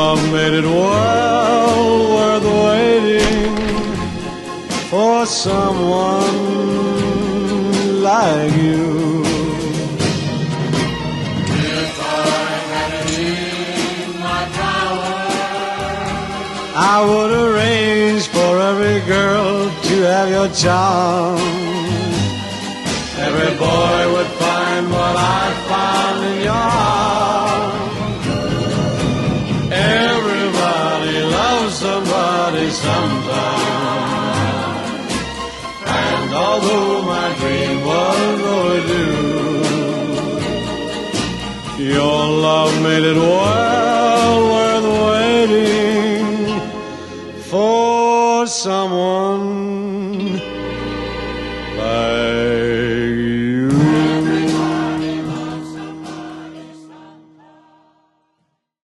love made it well worth waiting for someone like you. If I had it in my power, I would arrange for every girl to have your charm. Every boy would find what I found in your arms. Everybody loves somebody sometime. And although my dream was overdue, your love made it well worth waiting for someone